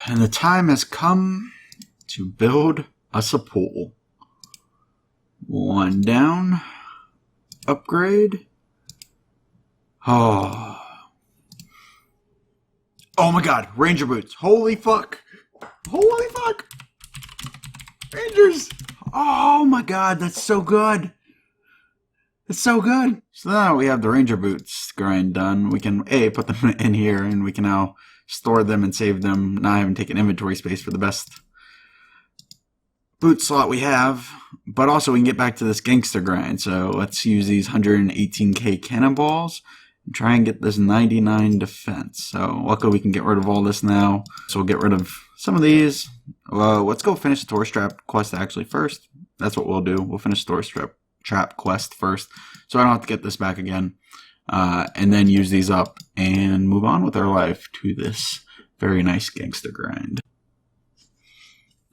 And the time has come to build us a pool. One down. Upgrade. Oh my god, ranger boots. Holy fuck. Holy fuck. Rangers. Oh my god, that's so good. It's so good. So now we have the ranger boots grind done. We can put them in here, and we can now store them and save them, not having taken inventory space for the best boot slot we have. But also we can get back to this gangster grind. So let's use these 118k cannonballs and try and get this 99 defense. So luckily we can get rid of all this now. So we'll get rid of some of these. Let's go finish the tourist trap quest actually first. That's what we'll do. We'll finish the tourist trap quest first, so I don't have to get this back again, and then use these up and move on with our life to this very nice gangster grind.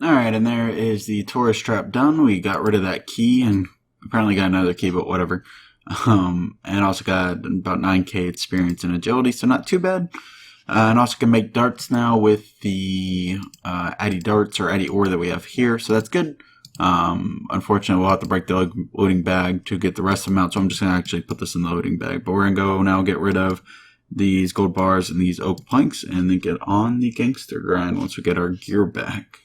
Alright, and there is the tourist trap done. We got rid of that key and apparently got another key, but whatever. And also got about 9k experience and agility, so not too bad. And also can make darts now with the Addy darts or Addy ore that we have here, so that's good. Unfortunately, we'll have to break the loading bag to get the rest of them out, so I'm just going to actually put this in the loading bag. But we're going to go now get rid of these gold bars and these oak planks, and then get on the gangster grind once we get our gear back.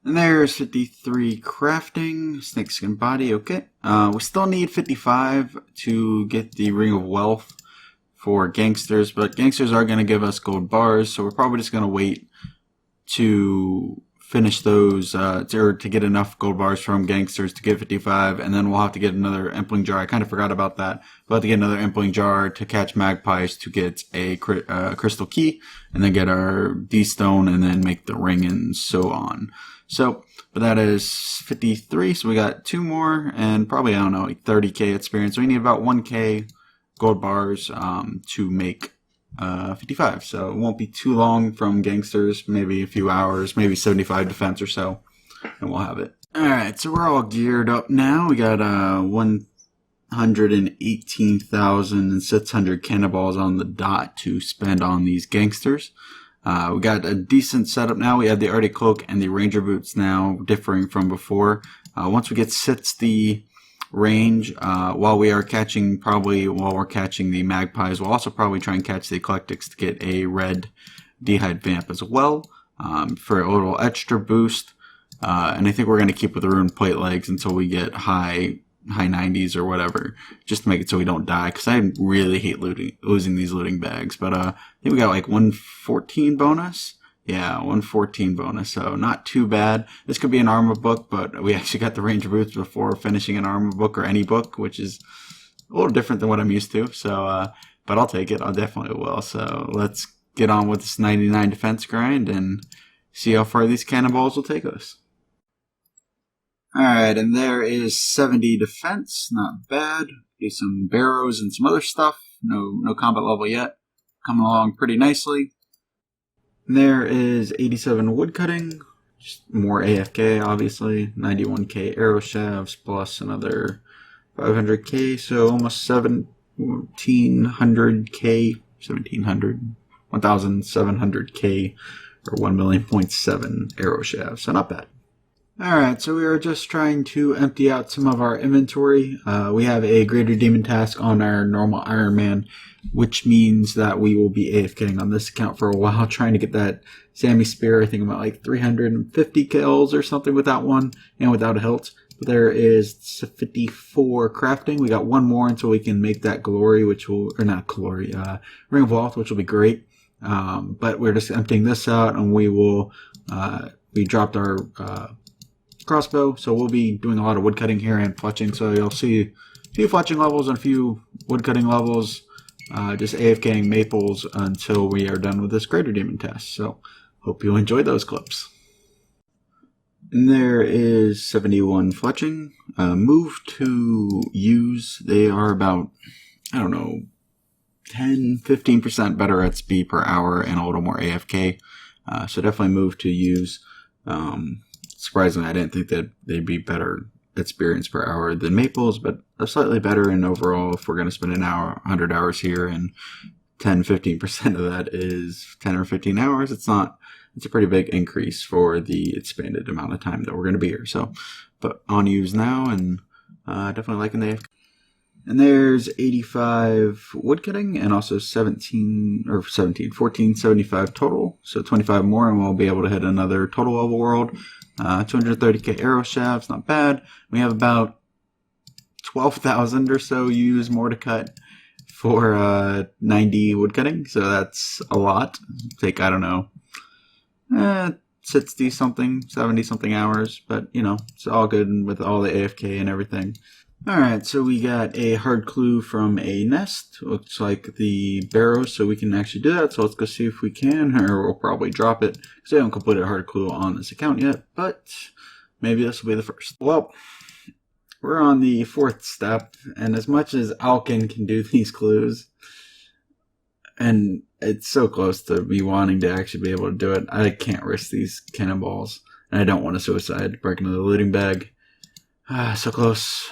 And there's 53 crafting, snakeskin body, okay. We still need 55 to get the ring of wealth for gangsters, but gangsters are going to give us gold bars, so we're probably just going to wait to finish those, or to get enough gold bars from gangsters to get 55, and then we'll have to get another empling jar. I kind of forgot about that. We'll have to get another empling jar to catch magpies to get a crystal key, and then get our D-stone, and then make the ring, and so on. So, but that is 53, so we got 2 more, and probably, I don't know, like 30k experience. So we need about 1k gold bars to make 55, so it won't be too long from gangsters, maybe a few hours, maybe 75 defense or so, and we'll have it. Alright, so we're all geared up now. We got 118,600 cannonballs on the dot to spend on these gangsters. We got a decent setup now. We have the Arctic cloak and the ranger boots now, differing from before. Once we get 60 range, while we're catching the magpies, we'll also probably try and catch the eclectics to get a red dehyde vamp as well, for a little extra boost. And I think we're going to keep with the rune plate legs until we get high 90s or whatever, just to make it so we don't die, because I really hate losing these looting bags. But I think we got like 114 bonus. Yeah, 114 bonus, so not too bad. This could be an armor book, but we actually got the ranger boots before finishing an armor book or any book, which is a little different than what I'm used to. So, but I'll take it. I definitely will. So let's get on with this 99 defense grind and see how far these cannonballs will take us. Alright, and there is 70 defense. Not bad. Do some barrows and some other stuff. No combat level yet. Coming along pretty nicely. There is 87 woodcutting, just more AFK obviously, 91k arrow shafts plus another 500k, so almost 1,700k or 1,000,000.7 arrow shafts, so not bad. Alright, so we are just trying to empty out some of our inventory. We have a greater demon task on our normal Ironman, which means that we will be AFKing on this account for a while, trying to get that Sammy Spear. I think about like 350 kills or something with that one, and without a hilt. But there is 54 crafting. We got one more until we can make that glory, ring of wealth, which will be great. But we're just emptying this out, and we dropped our crossbow, so we'll be doing a lot of woodcutting here and fletching, so you'll see a few fletching levels and a few woodcutting levels, just AFKing maples until we are done with this greater demon test. So hope you enjoy those clips. And there is 71 fletching. Move to use, they are about, I don't know, 10-15% better at speed per hour and a little more AFK, so definitely move to use. Surprisingly, I didn't think that they'd be better experience per hour than maples, but they're slightly better. And overall, if we're going to spend an hour, 100 hours here, and 10-15% of that is 10 or 15 hours, it's not it's a pretty big increase for the expanded amount of time that we're going to be here. So, but on use now, and definitely liking the AFK. And there's 85 woodcutting and also 1475 total. So 25 more and we'll be able to hit another total level world. 230k arrow shafts, not bad. We have about 12,000 or so used Mort'ton for 90 woodcutting. So that's a lot. Take, I don't know, 60 something, 70 something hours. But, you know, it's all good with all the AFK and everything. Alright, so we got a hard clue from a nest. Looks like the barrow, so we can actually do that. So let's go see if we can, or we'll probably drop it, because I haven't completed a hard clue on this account yet, but maybe this will be the first. Well, we're on the 4th step, and as much as Alkin can do these clues, and it's so close to me wanting to actually be able to do it, I can't risk these cannonballs, and I don't want a suicide, break into the looting bag. So close.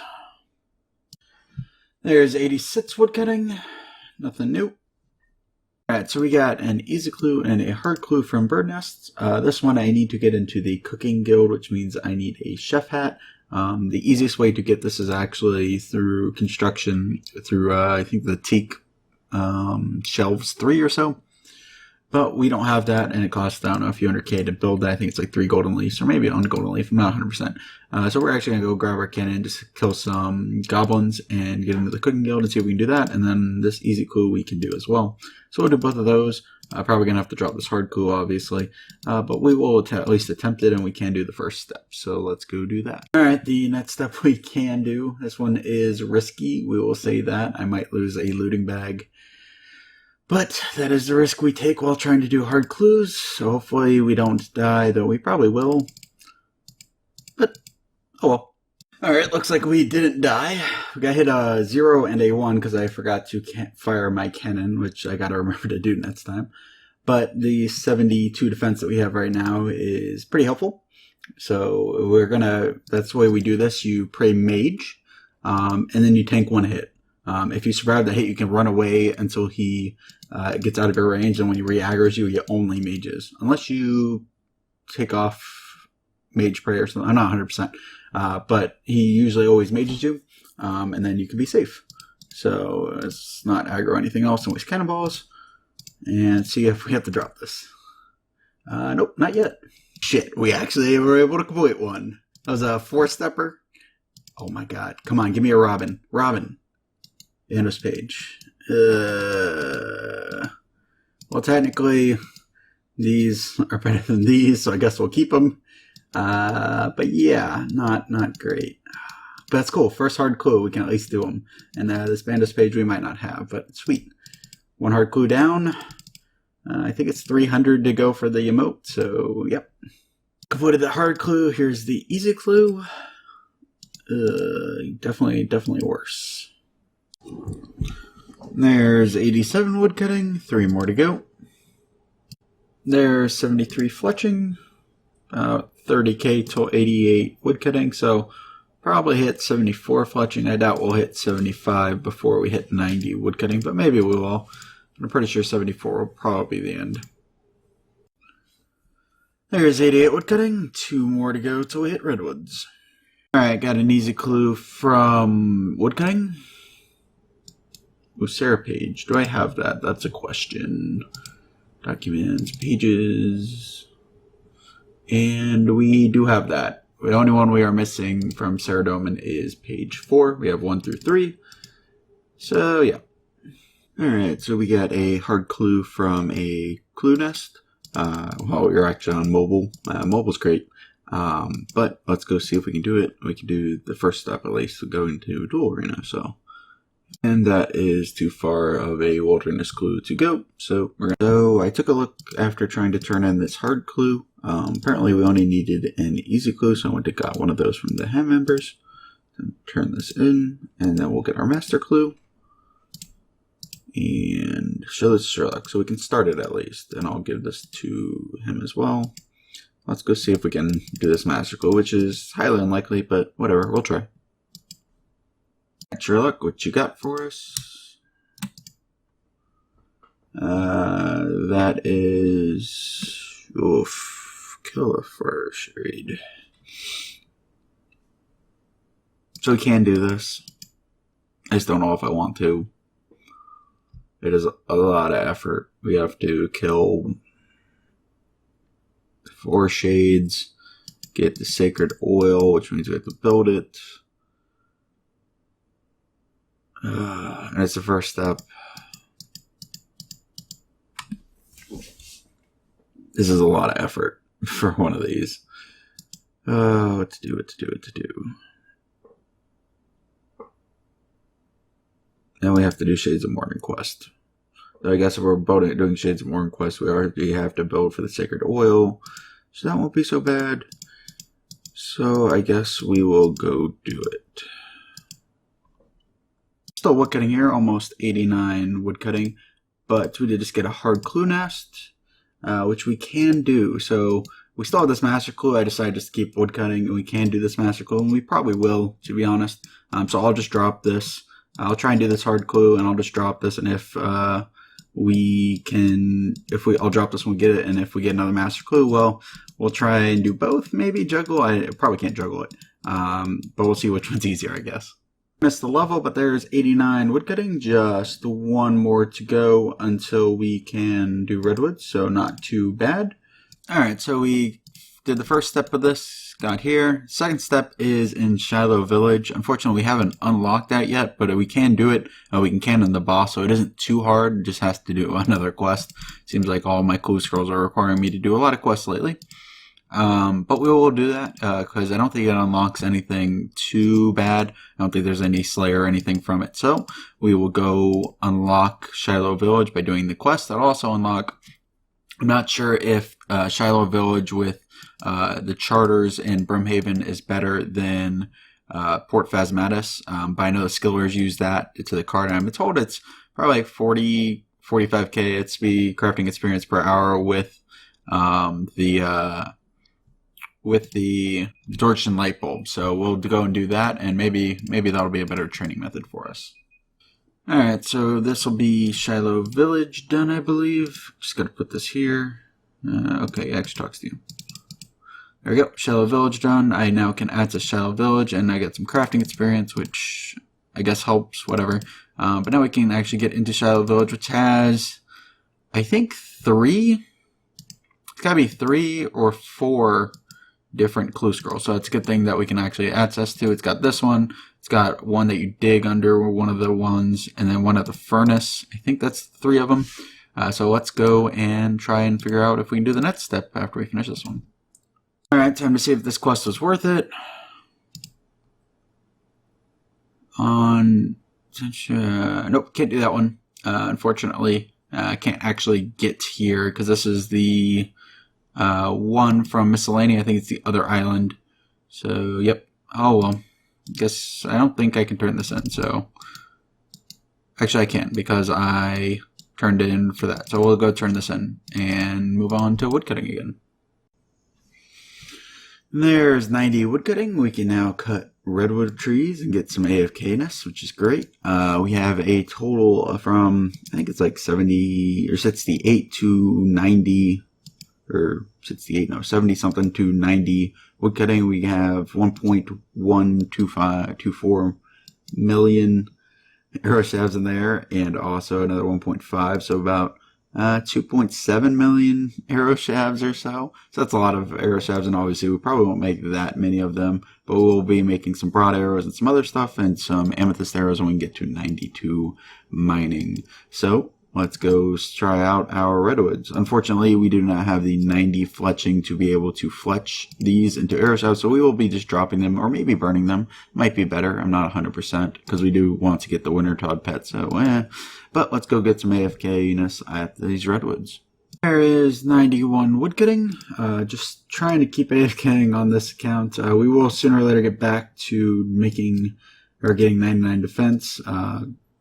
There's 86 woodcutting, nothing new. Alright, so we got an easy clue and a hard clue from bird nests. This one I need to get into the cooking guild, which means I need a chef hat. The easiest way to get this is actually through construction, through I think the teak shelves 3 or so. But we don't have that, and it costs, I don't know, a few hundred K to build that. I think it's like 3 golden leaves, or maybe on golden leaf, I'm not 100%. So we're actually going to go grab our cannon, just kill some goblins, and get into the cooking guild and see if we can do that. And then this easy clue we can do as well. So we'll do both of those. Probably going to have to drop this hard clue, obviously. But we will at least attempt it, and we can do the first step. So let's go do that. Alright, the next step we can do. This one is risky. We will say that. I might lose a looting bag. But that is the risk we take while trying to do hard clues, so hopefully we don't die, though we probably will. But, oh well. Alright, looks like we didn't die. We got hit a 0 and a 1 because I forgot to fire my cannon, which I gotta remember to do next time. But the 72 defense that we have right now is pretty helpful. So we're gonna, that's the way we do this. You pray mage, and then you tank 1 hit. If you survive the hit, you can run away until he gets out of your range, and when he re-aggroes you, you only mages. Unless you take off mage prayer or something. I'm not 100%. But he usually always mages you, and then you can be safe. So let's not aggro anything else and waste cannonballs. And see if we have to drop this. Nope, not yet. Shit, we actually were able to complete one. That was a 4-stepper. Oh my god. Come on, give me a Robin. Robin. Thanos page. Well, technically, these are better than these, so I guess we'll keep them. But yeah, not great. But that's cool. First hard clue, we can at least do them. And this Bandos page we might not have, but sweet. 1 hard clue down. I think it's 300 to go for the emote, so yep. Completed the hard clue. Here's the easy clue. Definitely worse. There's 87 woodcutting, 3 more to go. There's 73 fletching, 30k to 88 woodcutting, so probably hit 74 fletching. I doubt we'll hit 75 before we hit 90 woodcutting, but maybe we will. I'm pretty sure 74 will probably be the end. There's 88 woodcutting, 2 more to go till we hit redwoods. Alright, got an easy clue from woodcutting. Sarah page. Do I have that? That's a question. Documents, pages. And we do have that. The only one we are missing from Sarah Doman is page 4. We have 1 through 3. So, yeah. Alright, so we got a hard clue from a clue nest. Well, we're actually on mobile. Mobile's great. But let's go see if we can do it. We can do the first step at least, so go into duel arena, so. And that is too far of a wilderness clue to go. So I took a look after trying to turn in this hard clue. Apparently we only needed an easy clue, so I went and got one of those from the hand members. Turn this in, and then we'll get our master clue. And show this to Sherlock, so we can start it at least. And I'll give this to him as well. Let's go see if we can do this master clue, which is highly unlikely, but whatever, we'll try. Sherlock, what you got for us? That is Oof. Kill a fur shade. So we can do this. I just don't know if I want to. It is a lot of effort. We have to kill 4 shades, get the sacred oil, which means we have to build it. And it's the first step. This is a lot of effort for one of these. What to do. Then we have to do Shades of Mort'ton quest. So I guess if we're doing Shades of Mort'ton quest, we already have to build for the sacred oil. So that won't be so bad. So I guess we will go do it. Still woodcutting here, almost 89 woodcutting. But we did just get a hard clue nest, which we can do. So we still have this master clue. I decided just to keep woodcutting, and we can do this master clue, and we probably will, to be honest. So I'll just drop this. I'll try and do this hard clue, and I'll just drop this, and if I'll drop this when we get it, and if we get another master clue, well, we'll try and do both, maybe juggle. I probably can't juggle it, but we'll see which one's easier, I guess. Missed the level, but there's 89 woodcutting, just one more to go until we can do Redwood, so not too bad. Alright, so we did the first step of this, got here. Second step is in Shilo Village. Unfortunately, we haven't unlocked that yet, but we can do it. We can cannon the boss, so it isn't too hard. It just has to do another quest. Seems like all my clue scrolls are requiring me to do a lot of quests lately. But we will do that, because I don't think it unlocks anything too bad. I don't think there's any Slayer or anything from it. So we will go unlock Shilo Village by doing the quest. That'll also unlock, I'm not sure if Shilo Village with the charters in Brimhaven is better than Port Phasmatis, but I know the skillers use that to the card, and I'm told it's probably like 45k XP crafting experience per hour with the Dorchen light bulb. So we'll go and do that, and maybe that'll be a better training method for us. Alright, so this will be Shilo Village done, I believe. Just gotta put this here. Okay, it actually talks to you. There we go, Shilo Village done. I now can add to Shilo Village, and I get some crafting experience, which I guess helps, whatever. But now we can actually get into Shilo Village, which has, I think, 3? It's gotta be 3 or 4 different clue scrolls. So it's a good thing that we can actually access to. It's got this one. It's got one that you dig under one of the ones, and then one at the furnace. I think that's 3 of them. So let's go and try and figure out if we can do the next step after we finish this one. Alright, time to see if this quest was worth it. Nope, can't do that one. Unfortunately, I can't actually get here because this is the one from Miscellany. I think it's the other island. So, yep. Oh, well. Guess I don't think I can turn this in, so. Actually, I can because I turned it in for that. So we'll go turn this in and move on to woodcutting again. There's 90 woodcutting. We can now cut redwood trees and get some AFK-ness, which is great. We have a total from, I think it's like 70 or 68 to 90, or 68, no, 70 something to 90 woodcutting. We have 1.124 million arrow shafts in there, and also another 1.5, so about 2.7 million arrow shafts or so. So that's a lot of arrow shafts, and obviously we probably won't make that many of them, but we'll be making some broad arrows and some other stuff, and some amethyst arrows when we get to 92 mining. So let's go try out our redwoods. Unfortunately, we do not have the 90 fletching to be able to fletch these into arrow shafts, so we will be just dropping them or maybe burning them. Might be better. I'm not 100% because we do want to get the winter todd pet, so But let's go get some AFK-ness at these redwoods. There is 91 woodcutting. Just trying to keep AFKing on this account. We will sooner or later get back to making or getting 99 defense.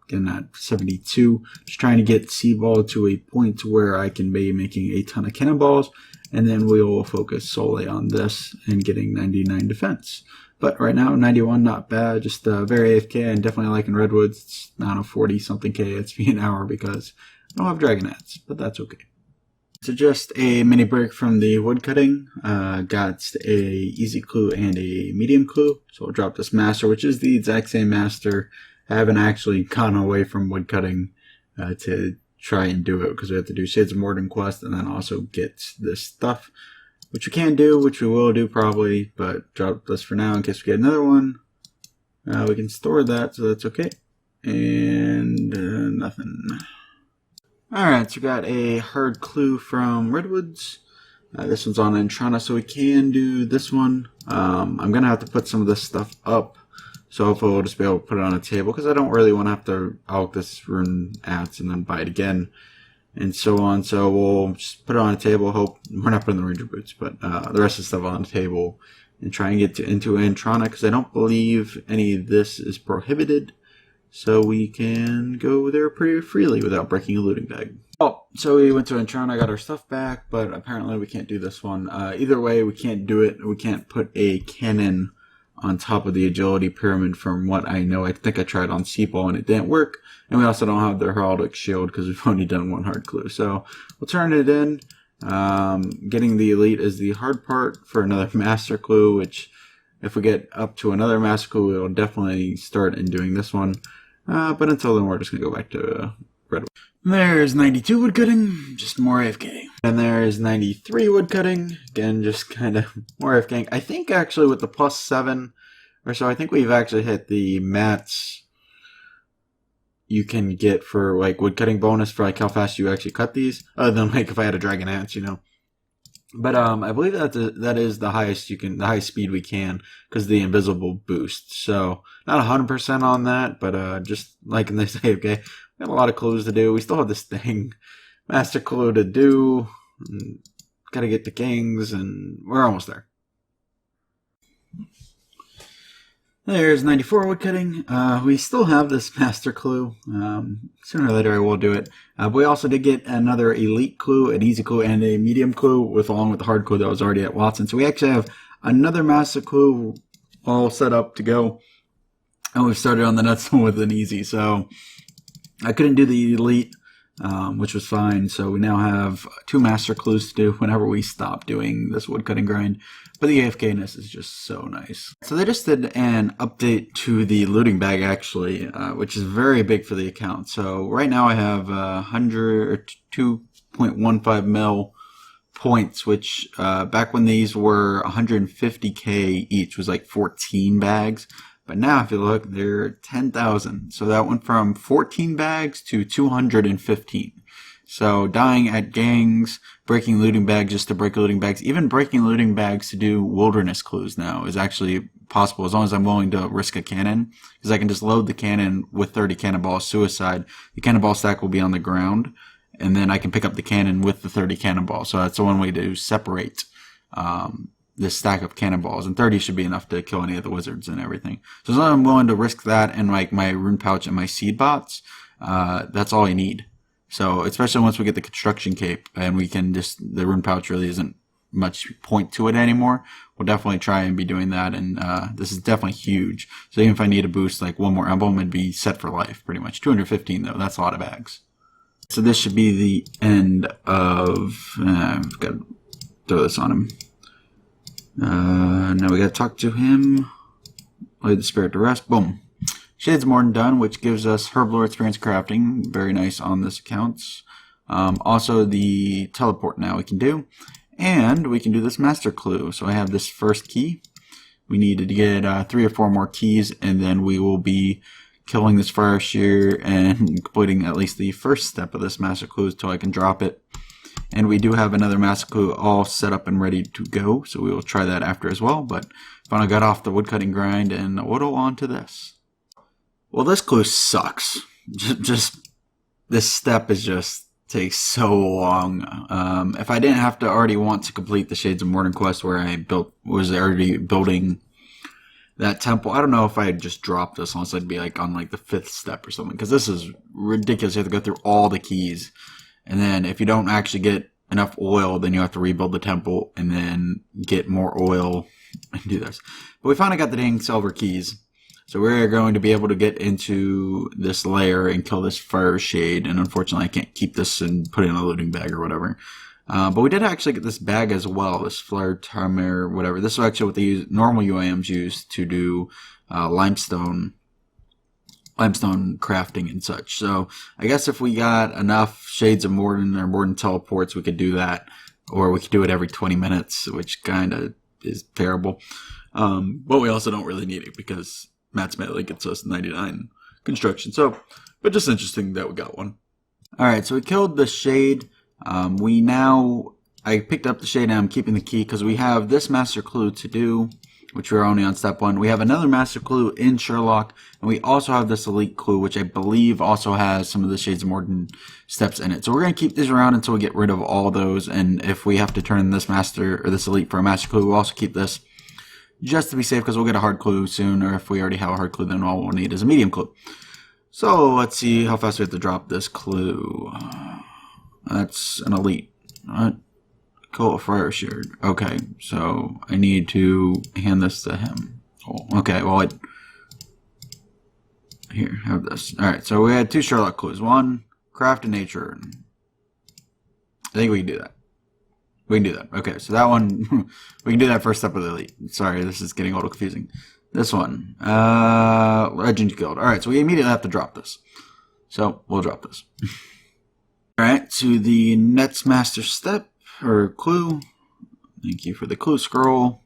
Again at 72. Just trying to get CBall to a point where I can be making a ton of cannonballs, and then we will focus solely on this and getting 99 defense. But right now, 91, not bad. Just very AFK, and definitely liking redwoods. It's not a 40 something K XP an hour because I don't have dragon ads, but that's okay. So just a mini break from the woodcutting. Got a easy clue and a medium clue. So I'll drop this master, which is the exact same master. I haven't actually gone away from woodcutting to try and do it because we have to do Shades of Mort'ton quest and then also get this stuff, which we can do, which we will do probably, but drop this for now in case we get another one. We can store that, so that's okay. And nothing. Alright, so we got a hard clue from Redwoods. This one's on Entrana, so we can do this one. I'm going to have to put some of this stuff up, so hopefully we'll just be able to put it on a table, because I don't really want to have to alk this rune ads and then buy it again, and so on. So we'll just put it on a table, hope we're not putting the ranger boots, but the rest of the stuff on the table, and try and get into Entrana, because I don't believe any of this is prohibited. So we can go there pretty freely without breaking a looting bag. Oh, so we went to Entrana, got our stuff back, but apparently we can't do this one. Either way, we can't do it. We can't put a cannon on top of the agility pyramid from what I know. I think I tried on CBall and it didn't work. And we also don't have the heraldic shield because we've only done one hard clue. So we'll turn it in. Getting the elite is the hard part for another master clue, which if we get up to another master clue, we'll definitely start in doing this one. But until then, we're just going to go back to Redwood. There's 92 woodcutting, just more AFK. And there's 93 woodcutting, again, just kind of more AFK. I think actually with the +7 or so, I think we've actually hit the mats you can get for like woodcutting bonus for like how fast you actually cut these. Other than like if I had a dragon axe, you know. But I believe that is the highest the highest speed we can because of the invisible boost. So not 100% on that, but just like in this AFK, we got a lot of clues to do. We still have this thing, master clue to do. Got to get the kings, and we're almost there. There's 94 woodcutting. We still have this master clue. Sooner or later I will do it. But we also did get another elite clue, an easy clue, and a medium clue along with the hard clue that was already at Watson. So we actually have another master clue all set up to go. And we've started on the next one with an easy. So I couldn't do the elite, which was fine. So we now have 2 master clues to do whenever we stop doing this woodcutting grind. But the AFK-ness is just so nice. So they just did an update to the looting bag, actually, which is very big for the account. So right now I have 2.15 mil points, which back when these were 150k each was like 14 bags. But now if you look, they're 10,000. So that went from 14 bags to 215. So dying at gangs, breaking looting bags just to break looting bags, even breaking looting bags to do wilderness clues now is actually possible as long as I'm willing to risk a cannon. Because I can just load the cannon with 30 cannonball suicide. The cannonball stack will be on the ground. And then I can pick up the cannon with the 30 cannonball. So that's the one way to separate this stack of cannonballs. And 30 should be enough to kill any of the wizards and everything. So as long as I'm willing to risk that and like my rune pouch and my seed bots, that's all I need. So, especially once we get the construction cape and we can just, the rune pouch really isn't much point to it anymore. We'll definitely try and be doing that. And, this is definitely huge. So even if I need to boost like one more emblem, it'd be set for life pretty much. 215 though, that's a lot of bags. So this should be the end of, I've got to throw this on him. Now we got to talk to him. Lay the spirit to rest. Boom. Shades of Mort'ton done, which gives us Herblore experience crafting. Very nice on this account. Also the teleport now we can do. And we can do this master clue. So I have this first key. We need to get 3 or 4 more keys, and then we will be killing this fire shear and completing at least the first step of this master clue until I can drop it. And we do have another master clue all set up and ready to go, so we will try that after as well. But finally got off the woodcutting grind and whittle on to this. Well, this clue sucks. Just this step is just takes so long. If I didn't have to already want to complete the Shades of Mort'ton quest where I was already building that temple, I don't know if I'd just drop this unless I'd be like on like the 5th step or something, because this is ridiculous. You have to go through all the keys, and then if you don't actually get enough oil, then you have to rebuild the temple and then get more oil and do this. But we finally got the dang silver keys. So we're going to be able to get into this layer and kill this fire shade. And unfortunately, I can't keep this and put it in a looting bag or whatever. But we did actually get this bag as well, this flare timer, whatever. This is actually what the normal UIMs use to do limestone crafting and such. So I guess if we got enough Shades of Mort'ton or Mort'ton teleports, we could do that. Or we could do it every 20 minutes, which kind of is terrible. But we also don't really need it because Mathematically gets us 99 construction. So, but just interesting that we got one. Alright, so we killed the shade. I picked up the shade and I'm keeping the key because we have this master clue to do, which we're only on step 1. We have another master clue in Sherlock, and we also have this elite clue, which I believe also has some of the Shades of Mort'ton steps in it. So we're going to keep these around until we get rid of all those, and if we have to turn this master, or this elite for a master clue, we'll also keep this just to be safe because we'll get a hard clue soon, or if we already have a hard clue, then all we'll need is a medium clue. So let's see how fast we have to drop this clue. That's an elite. What? Cool, fire shield. Okay, so I need to hand this to him. Cool. Okay, well, here, have this. Alright, so we had 2 Sherlock clues. 1, craft in nature. I think we can do that. We can do that. Okay, so that one, we can do that first step with elite. Sorry, this is getting a little confusing. This one, Legend Guild. Alright, so we immediately have to drop this. So, we'll drop this. Alright, to the next master step, or clue. Thank you for the clue scroll.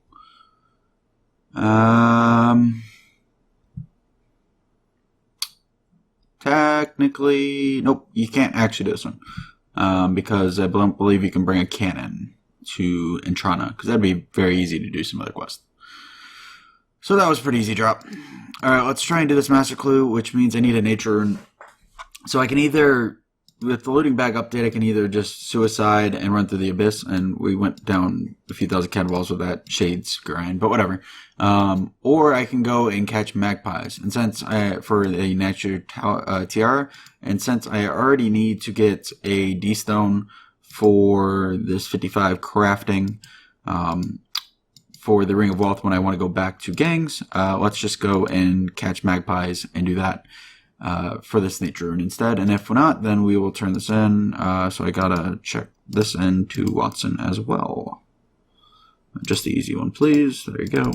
Technically, nope, you can't actually do this one. Because I don't believe you can bring a cannon to Entrana, because that'd be very easy to do some other quests. So that was a pretty easy drop. Alright, let's try and do this master clue, which means I need a nature rune. So I can either, with the looting bag update, I can either just suicide and run through the abyss, and we went down a few thousand cannonballs with that shades grind, but whatever. Or I can go and catch magpies, and since for the nature tiara, and since I already need to get a D-stone for this 55 crafting, for the Ring of Wealth when I want to go back to gangs, let's just go and catch magpies and do that. For this nature rune instead, and if not, then we will turn this in. So I gotta check this in to Watson as well. Just the easy one, please. There you go.